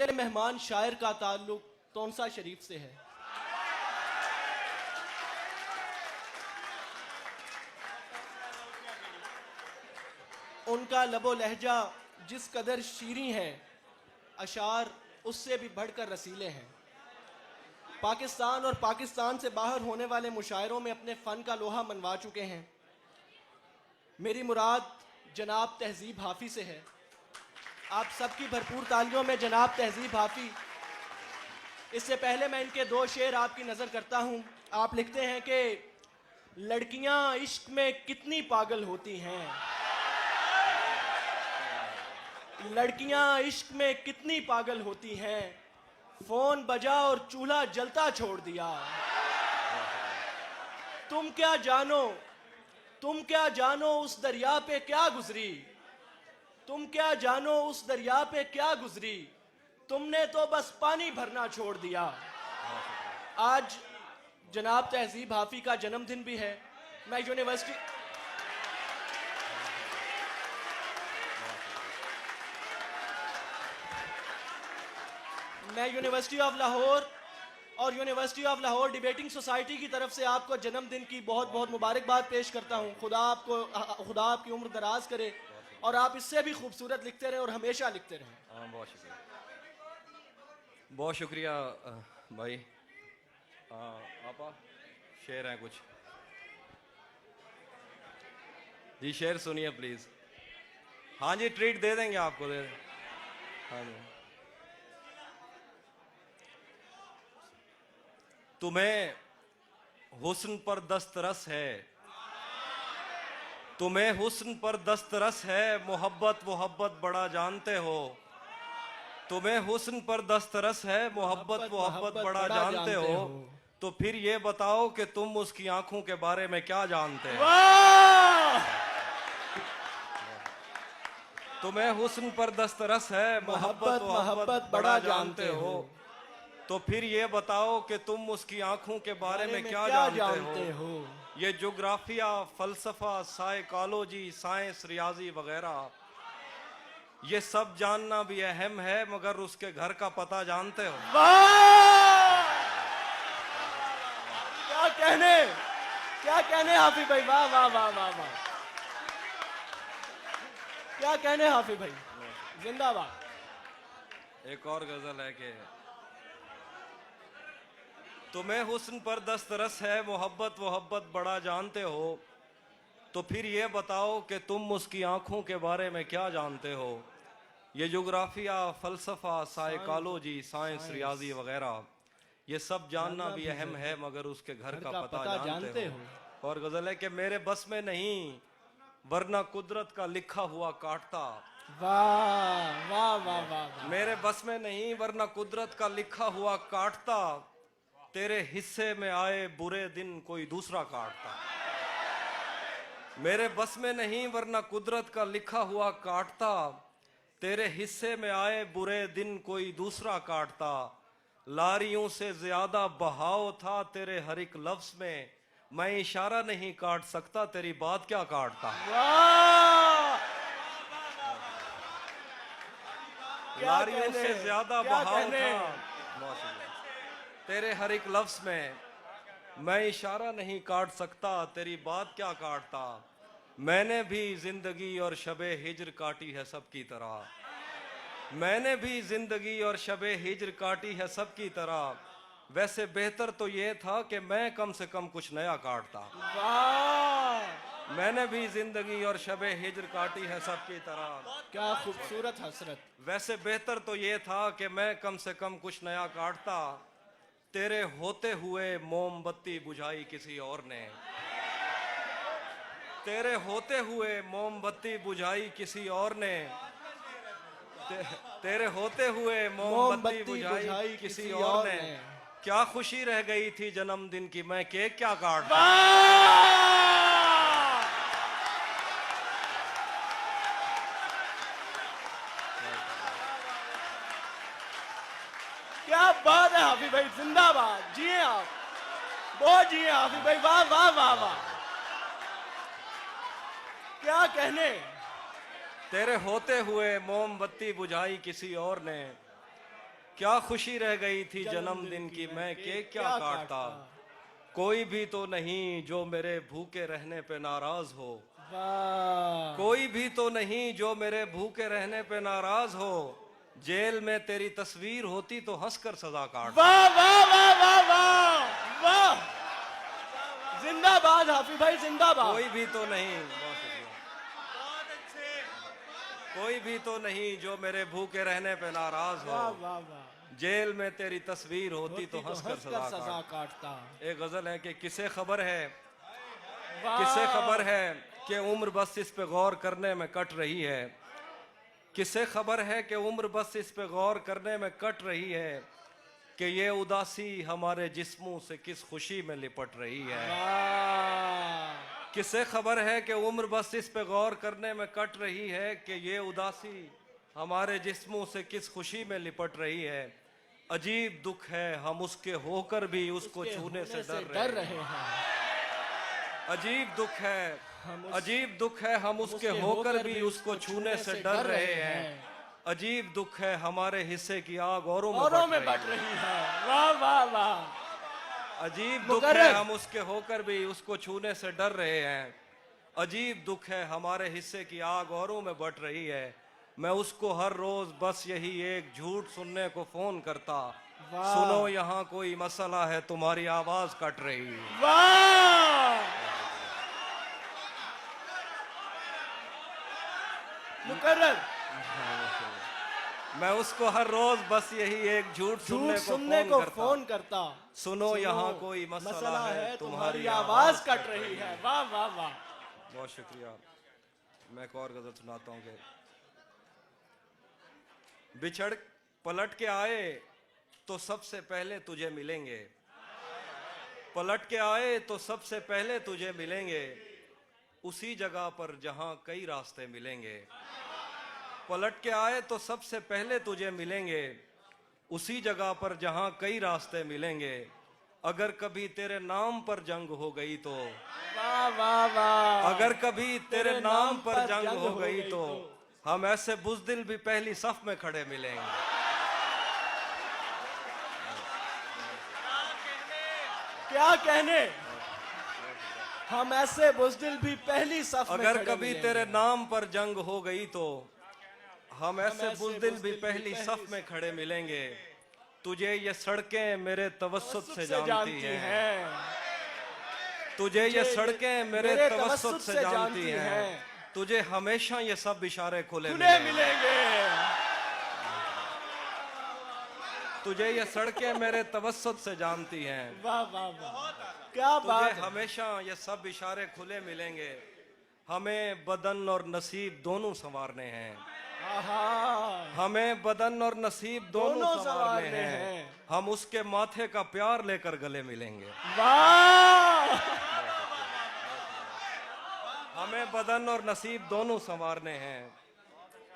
पहले मेहमान शायर का ताल्लुक तोनसा शरीफ से है। उनका लबो लहजा जिस कदर शीरी है, अशार उससे भी बढ़कर रसीले हैं। पाकिस्तान और पाकिस्तान से बाहर होने वाले मुशायरों में अपने फ़न का लोहा मनवा चुके हैं। मेरी मुराद जनाब तहजीब हाफी से है। आप सबकी भरपूर तालियों में जनाब तहजीब हाफी। इससे पहले मैं इनके दो शेर आपकी नज़र करता हूँ। आप लिखते हैं कि लड़कियाँ इश्क में कितनी पागल होती हैं, लड़कियाँ इश्क में कितनी पागल होती हैं, फोन बजा और चूल्हा जलता छोड़ दिया। तुम क्या जानो, तुम क्या जानो उस दरिया पे क्या गुजरी, तुम क्या जानो उस दरिया पे क्या गुजरी, तुमने तो बस पानी भरना छोड़ दिया। आज जनाब तहजीब हाफी का जन्मदिन भी है। मैं यूनिवर्सिटी ऑफ लाहौर और university of Lahore debating society की तरफ से आपको जन्मदिन की बहुत बहुत मुबारकबाद पेश करता हूँ। खुदा आपकी उम्र दराज करे और आप इससे भी खूबसूरत लिखते रहें और हमेशा लिखते रहें। बहुत शुक्रिया, बहुत शुक्रिया भाई। आपा शेर हैं कुछ? जी शेर सुनिए प्लीज। हाँ जी, ट्रीट दे देंगे आपको, दे दें। हाँ जी। तुम्हें हुस्न पर दस्तरस है, तुम्हें हुस्न पर दस्तरस है, मोहब्बत मोहब्बत बड़ा जानते हो। तुम्हें हुस्न पर दस्तरस है, मोहब्बत मोहब्बत बड़ा जानते हो। तो फिर ये बताओ कि तुम उसकी आंखों के बारे में क्या जानते हो। तुम्हें हुस्न पर दस्तरस है, मोहब्बत मोहब्बत बड़ा जानते हो। तो फिर ये बताओ कि तुम उसकी आंखों के बारे में क्या जानते हो। ये ज्योग्राफिया, फलसफा, साइकोलॉजी, साइंस, रियाजी वगैरह, ये सब जानना भी अहम है, मगर उसके घर का पता जानते हो। क्या कहने हाफी भाई, वाह वाह वाह वाह वाह, क्या कहने हाफी भाई, जिंदाबाद। एक और गजल है कि तुम्हें हुस्न पर दस्तरस है, मोहब्बत मोहब्बत बड़ा जानते हो। तो फिर ये बताओ कि तुम उसकी आंखों के बारे में क्या जानते हो। ये ज्योग्राफिया, फलसफा, साइकोलॉजी, साइंस, रियाजी वगैरह, ये सब जानना भी अहम है, मगर उसके घर का पता जानते हो। और गजल है कि मेरे बस में नहीं वरना कुदरत का लिखा हुआ काटता। वाह वाह वाह वाह। मेरे बस में नहीं वरना कुदरत का लिखा हुआ काटता, तेरे हिस्से में आए बुरे दिन कोई दूसरा काटता। मेरे बस में नहीं वरना कुदरत का लिखा हुआ काटता, तेरे हिस्से में आए बुरे दिन कोई दूसरा काटता। लारियों से ज्यादा बहाव था तेरे हर एक लफ्ज में, मैं इशारा नहीं काट सकता, तेरी बात क्या काटता। लारियों से ज्यादा बहाव था तेरे हर एक लफ्ज में, मैं इशारा नहीं काट सकता, तेरी बात क्या काटता। मैंने भी जिंदगी और शबे हिज्र काटी है सबकी तरह, मैंने भी जिंदगी और शबे हिज्र काटी है सबकी तरह। वैसे बेहतर तो ये था कि मैं कम से कम कुछ नया काटता। मैंने भी जिंदगी और शबे हिज्र काटी है सबकी तरह। क्या खूबसूरत हसरत। वैसे बेहतर तो ये था कि मैं कम से कम कुछ नया काटता, तेरे होते हुए मोमबत्ती बुझाई किसी और ने। तेरे होते हुए मोमबत्ती बुझाई किसी और ने, तेरे होते हुए मोमबत्ती बुझाई किसी और ने। क्या खुशी रह गई थी जन्मदिन की, मैं केक क्या काटता। क्या बात है हाफी भाई, जिंदाबाद, जिए आप, बहुत जिए हाफी भाई, वाह वाह वाह वाह, क्या कहने। तेरे होते हुए मोमबत्ती बुझाई किसी और ने, क्या खुशी रह गई थी जन्मदिन की, मैं केक क्या काटता। कोई भी तो नहीं जो मेरे भूखे रहने पे नाराज हो, वाह कोई भी तो नहीं जो मेरे भूखे रहने पे नाराज हो। जेल में तेरी तस्वीर होती तो हंसकर सजा काट। वाह वाह वाह वाह वाह वाह, जिंदाबाद हाफिज भाई जिंदाबाद। कोई भी तो नहीं, बहुत शुक्रिया। कोई भी तो नहीं जो मेरे भूखे रहने पे नाराज वाह हो। वाह वाह, जेल में तेरी तस्वीर होती तो हंसकर सजा सजा काटता। एक गजल है कि किसे खबर है, वाह, किसे खबर है कि उम्र बस इस पे गौर करने में कट रही है। किसे खबर है कि उम्र बस इस पे गौर करने में कट रही है कि ये उदासी हमारे जिस्मों से किस खुशी में लिपट रही है। वाह, किसे खबर है कि उम्र बस इस पे गौर करने में कट रही है कि ये उदासी हमारे जिस्मों से किस खुशी में लिपट रही है। अजीब दुख है हम उसके होकर भी उसको छूने से डर रहे हैं। अजीब दुख है, अजीब दुख है हम उसके उसके होकर भी उसको छूने से डर रहे हैं। अजीब दुख है हमारे हिस्से की आग औरों में बट रही है। वाह वाह वाह, अजीब दुख है हम उसके होकर भी उसको छूने से डर रहे हैं। अजीब दुख है हमारे हिस्से की आग औरों में बट रही है। मैं उसको हर रोज बस यही एक झूठ सुनने को फोन करता, सुनो यहाँ कोई मसला है तुम्हारी आवाज कट रही है। वाह, मुकर्रर। मैं उसको हर रोज बस यही एक झूठ सुनने को फोन करता, सुनो यहाँ कोई मसला है तुम्हारी आवाज कट रही है। वाह वाह वाह, बहुत शुक्रिया। मैं एक और गजल सुनाता हूँ कि बिछड़ पलट के आए तो सबसे पहले तुझे मिलेंगे, पलट के आए तो सबसे पहले तुझे मिलेंगे, उसी जगह पर जहां कई रास्ते मिलेंगे। पलट के आए तो सबसे पहले तुझे मिलेंगे, उसी जगह पर जहां कई रास्ते मिलेंगे। अगर कभी तेरे नाम पर जंग हो गई तो, वाह वाह वाह, अगर कभी तेरे नाम पर जंग हो गई तो हम ऐसे बुज़दिल भी पहली सफ में खड़े मिलेंगे। क्या कहने, हम ऐसे बुज़दिल भी पहली सफ में अगर खड़े कभी मिलेंगे। तेरे नाम पर जंग हो गई तो हम ऐसे बुज़दिल भी पहली सफ में खड़े मिलेंगे। तुझे ये सड़कें मेरे तवस्सुत से जानती हैं, तुझे ये सड़कें मेरे तवस्सुत से जानती हैं। तुझे हमेशा ये सब इशारे खुले मिलेंगे। तुझे ये सड़कें मेरे तवस्सुत से जानती हैं। वाह वाह वाह, क्या बात तुझे हमेशा ये सब इशारे खुले मिलेंगे। हमें बदन और नसीब दोनों संवारने हैं, हमें बदन और नसीब दोनों संवारने हैं। हम उसके माथे का प्यार लेकर गले मिलेंगे। वाह, हमें बदन और नसीब दोनों संवारने हैं,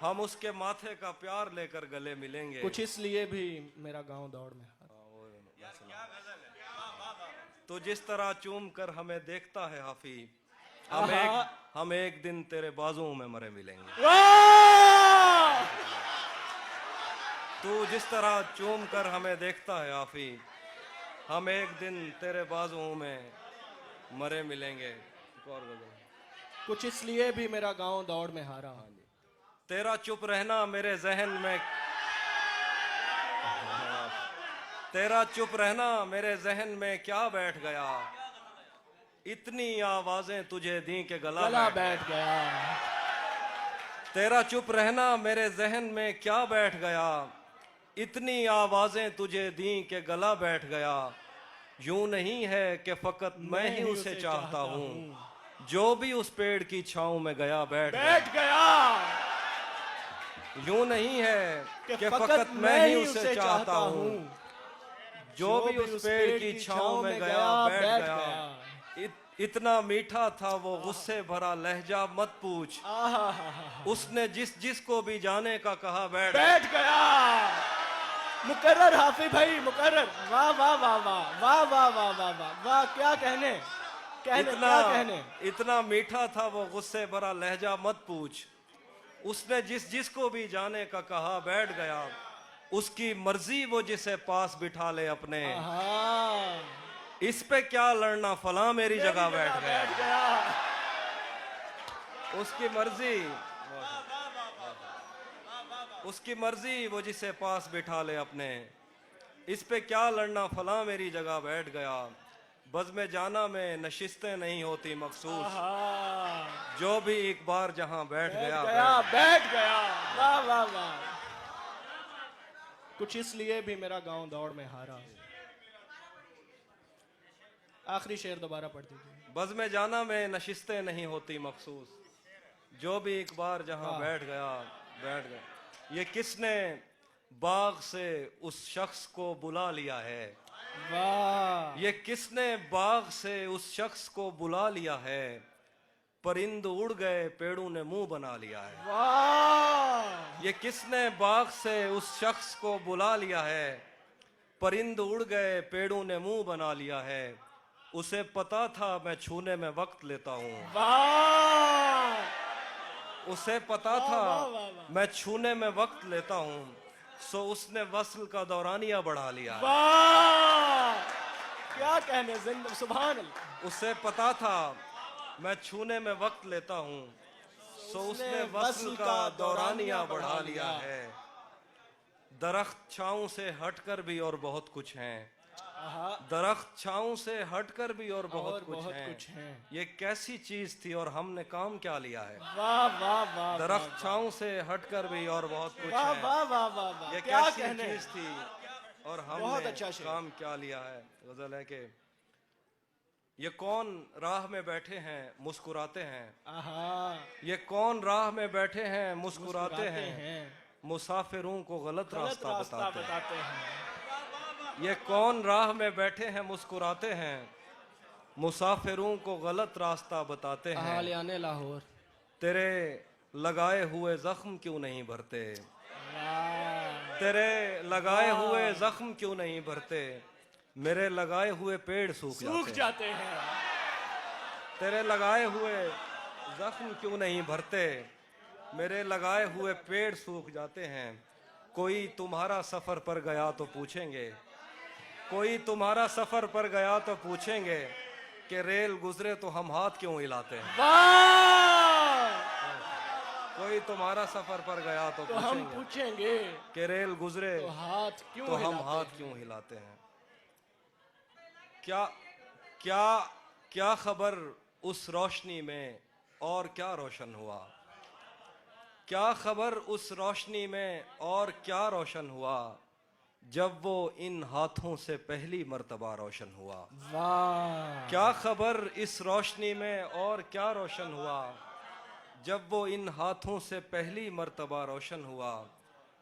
हम उसके माथे का प्यार लेकर गले मिलेंगे। कुछ इसलिए भी मेरा गांव दौड़ में। तो जिस तरह चूम कर हमें देखता है हाफी, हम एक दिन तेरे बाजुओं में मरे मिलेंगे। तू जिस तरह चूम कर हमें देखता है हाफी, हम एक दिन तेरे बाजुओं में मरे मिलेंगे। कुछ इसलिए भी मेरा गांव दौड़ में हारा। तेरा चुप रहना मेरे जहन में, तेरा चुप रहना मेरे जहन में क्या बैठ गया। इतनी आवाजें तुझे दी के गला बैठ गया। तेरा चुप रहना मेरे जहन में क्या बैठ गया। इतनी आवाजें तुझे दी के गला बैठ गया। यूं नहीं है कि फकत मैं ही उसे चाहता हूँ, जो भी उस पेड़ की छांव में गया बैठ गया। यूं नहीं है कि फकत मैं ही उसे चाहता हूँ, जो भी उस पेड़ की छांव में गया बैठ गया। इतना मीठा था वो गुस्से भरा लहजा मत पूछ, उसने जिसको भी जाने का कहा बैठ गया। मुकर्रर हाफिज भाई, मुकर्रर। वाह वाह वाह वाह वाह वाह वाह वाह वाह वाह, क्या कहने, इतना मीठा था वो गुस्से भरा लहजा मत पूछ, उसने जिसको भी जाने का कहा बैठ गया। उसकी मर्जी वो जिसे पास बिठा ले अपने, आहा, इस पे क्या लड़ना फला मेरी जगह बैठ गया। उसकी मर्जी वो जिसे पास बिठा ले अपने, इस पे क्या लड़ना फला मेरी जगह बैठ गया। बज़्म जाना में नशिस्तें नहीं होती मखसूस, आहा, जो भी एक बार जहां बैठ गया बैठ गया। वाह वाह वाह। कुछ इसलिए भी मेरा गांव दौड़ में हारा। आखिरी शेर दोबारा पढ़ दीजिए। बज़्म जाना में नशिस्तें नहीं होती मखसूस, जो भी एक बार जहां वाह। बैठ गया। ये किसने बाग से उस शख्स को बुला लिया है, वाह, ये किसने बाग से उस शख्स को बुला लिया है। परिंद उड़ गए पेड़ों ने मुंह बना लिया है। वाह, ये किसने बाग से उस शख्स को बुला लिया है। परिंद उड़ गए पेड़ों ने मुंह बना लिया है। उसे पता था मैं छूने में वक्त लेता हूँ, वाह, उसे पता था वाह, वाह, वाह। मैं छूने में वक्त लेता हूँ, सो उसने वस्ल का दौरानिया बढ़ा लिया है। वाह, क्या कहने, सुभान अल्लाह। उसे पता था मैं छूने में वक्त लेता हूँ, सो उसने वस्ल का दौरानिया बढ़ा लिया है। दरख्त छाँव से हटकर भी और बहुत कुछ हैं, आहा, दरख्त छाँव से हटकर भी और बहुत और कुछ बहुत हैं। कुछ हैं। ये कैसी चीज थी और हमने काम क्या लिया है। वाह वाह वाह, दरख्त छाँव से हटकर भी और बहुत कुछ वाह है। वाह वाह वाह वाह, ये क्या कैसी कहने। चीज थी और बहुत हमने अच्छा शेर। काम क्या लिया है। गजल है कि ये कौन राह में बैठे हैं मुस्कुराते हैं, आहा, ये कौन राह में बैठे हैं मुस्कुराते हैं। हैं, मुसाफिरों को गलत गलत रास्ता रास्ता बताते हैं। बताते हैं। ये कौन राह में बैठे हैं मुस्कुराते हैं, मुसाफिरों को गलत रास्ता बताते हैं। आलियाने लाहौर। तेरे लगाए हुए जख्म क्यों नहीं भरते, वाह, तेरे लगाए हुए जख्म क्यों नहीं भरते। मेरे लगाए हुए पेड़ सूख जाते हैं। तेरे लगाए हुए जख्म क्यों नहीं भरते। मेरे लगाए हुए पेड़ सूख जाते हैं। कोई तुम्हारा सफर पर गया तो पूछेंगे, कोई तुम्हारा सफर पर गया तो पूछेंगे कि रेल गुजरे तो हम हाथ क्यों हिलाते हैं। वाह, कोई तुम्हारा सफर पर गया तो तो हम पूछेंगे पूछेंगे कि रेल गुजरे तो हाथ क्यों तो हम हिलाते हाथ हैं? क्यों हिलाते हैं। क्या क्या क्या खबर उस रोशनी में और क्या रोशन हुआ, क्या खबर उस रोशनी में और क्या रोशन हुआ। जब वो इन हाथों से पहली मर्तबा रोशन हुआ। वाह, क्या खबर इस रोशनी में और क्या रोशन हुआ। जब वो इन हाथों से पहली मर्तबा रोशन हुआ।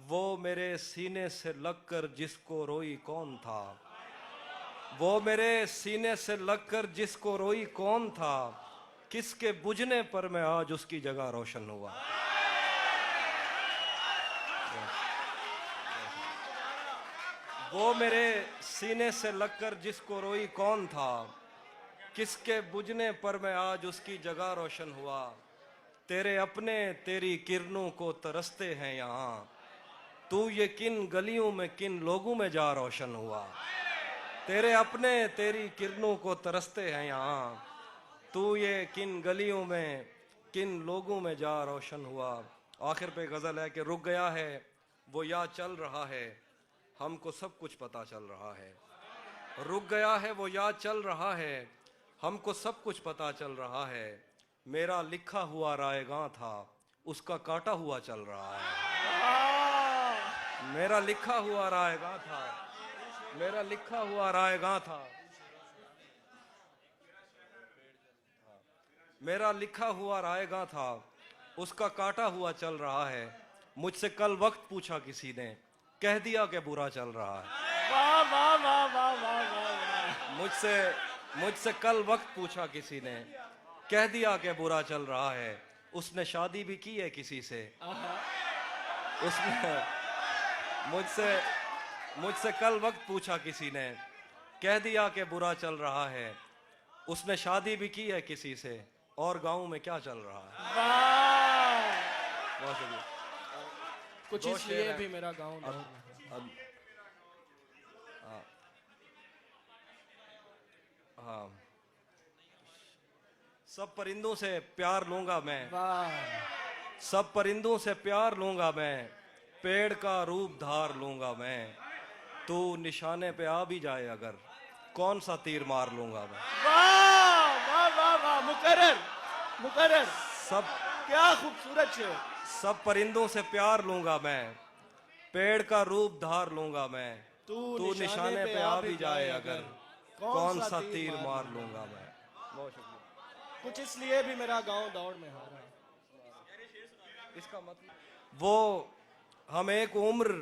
वो मेरे सीने से लगकर जिसको रोई कौन था, वो मेरे सीने से लगकर जिसको रोई कौन था। किसके बुझने पर मैं आज उसकी जगह रोशन हुआ। वो मेरे सीने से लगकर जिसको रोई कौन था। किसके बुझने पर मैं आज उसकी जगह रोशन हुआ। तेरे अपने तेरी किरणों को तरसते हैं यहाँ। तू ये किन गलियों में किन लोगों में जा रोशन हुआ। तेरे अपने तेरी किरणों को तरसते हैं यहाँ। तू ये किन गलियों में किन लोगों में जा रोशन हुआ। आखिर पे गज़ल है कि रुक गया है वो या चल रहा है, हमको सब कुछ पता चल रहा है। रुक गया है वो या चल रहा है, हमको सब कुछ पता चल रहा है। मेरा लिखा हुआ रायगां था, उसका काटा हुआ चल रहा है। मेरा लिखा हुआ रायगां था, मेरा लिखा हुआ रायगां था। मेरा लिखा हुआ रायगां था, उसका काटा हुआ चल रहा है। मुझसे कल वक्त पूछा किसी ने, कह दिया कि बुरा चल रहा है। वाह वाह वाह वाह वाह वाह। मुझसे कल वक्त पूछा किसी ने, कह दिया कि बुरा चल रहा है। उसने शादी भी की है किसी से। उसने मुझसे कल वक्त पूछा किसी ने, कह दिया कि बुरा चल रहा है। उसने शादी भी की है किसी से, और गांव में क्या चल रहा है। वाह, बहुत शुक्रिया। कुछ दो इसलिए शेर हैं। भी मेरा गांव दौड़ में हाँ, सब परिंदों से प्यार लूंगा मैं, वाह सब परिंदों से प्यार लूंगा मैं, पेड़ का रूप धार लूंगा मैं, तू निशाने पे आ भी जाए अगर, कौन सा तीर मार लूंगा मैं। वाह वाह वाह वाह, मुकर्रर मुकर्रर, सब क्या खूबसूरत शेर। सब परिंदों से प्यार लूंगा मैं, पेड़ का रूप धार लूंगा मैं, तू निशाने पे आ भी जाए अगर, कौन सा तीर मार लूंगा मैं। बहुत शुक्रिया। कुछ इसलिए भी मेरा गांव दौड़ में हारा। इसका मतलब वो हम एक उम्र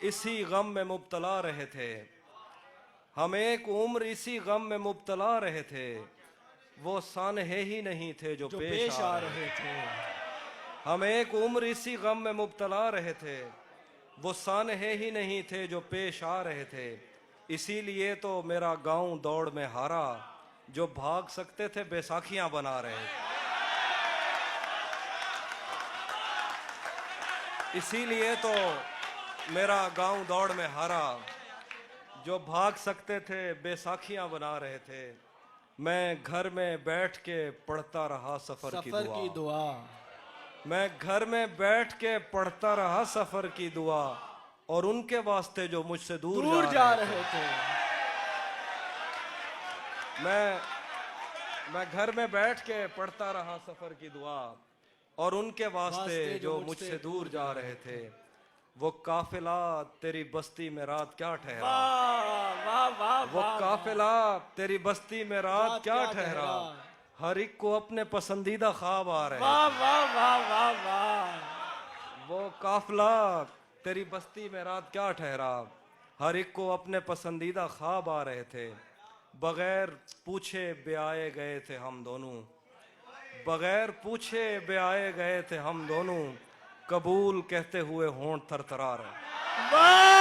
इसी गम में मुब्तला रहे थे, हम एक उम्र इसी गम में मुब्तला रहे थे, वो सानहे ही नहीं थे जो पेश आ रहे थे। हम एक उम्र इसी गम में मुब्तला रहे थे, वो सानहे ही नहीं थे जो पेश आ रहे थे, इसीलिए तो मेरा गांव दौड़ में हारा, जो भाग सकते थे बैसाखियां बना रहे थे। इसीलिए तो मेरा गांव दौड़ में हारा, जो भाग सकते थे बैसाखियां बना रहे थे, मैं घर में बैठ के पढ़ता रहा सफर की दुआ। मैं घर में बैठ के पढ़ता रहा सफर की दुआ, और उनके वास्ते जो मुझसे दूर जा रहे थे। मैं घर में बैठ के पढ़ता रहा सफर की दुआ, और उनके वास्ते जो मुझसे दूर जा रहे थे, वो काफिला तेरी बस्ती में रात क्या ठहरा। वाह वाह वाह, वो काफिला तेरी बस्ती में रात क्या ठहरा, हर एक को अपने पसंदीदा ख्वाब आ रहे। वाह वाह वाह वाह वाह। वो काफिला तेरी बस्ती में रात क्या ठहरा, हर एक को अपने पसंदीदा ख्वाब आ रहे थे, बगैर पूछे ब्याए गए थे हम दोनों, बगैर पूछे ब्याए गए थे हम दोनों, कबूल कहते हुए होंठ थरथरा रहे। वाह